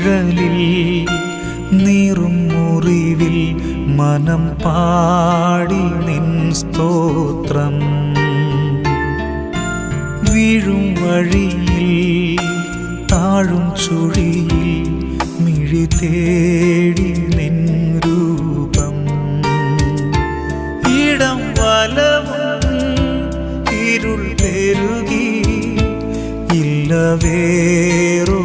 നിഴലിൽ നീറും മുറിവിൽ മനം പാടി നിൻ സ്തോത്രം. വീഴും വഴിയിൽ താഴും ചുഴിയിൽ മിഴി തേടി നിൻ രൂപം. ഇടം വലവും ഇരുൾ പെരുകി ഇല്ല വേറൊരാളെൻ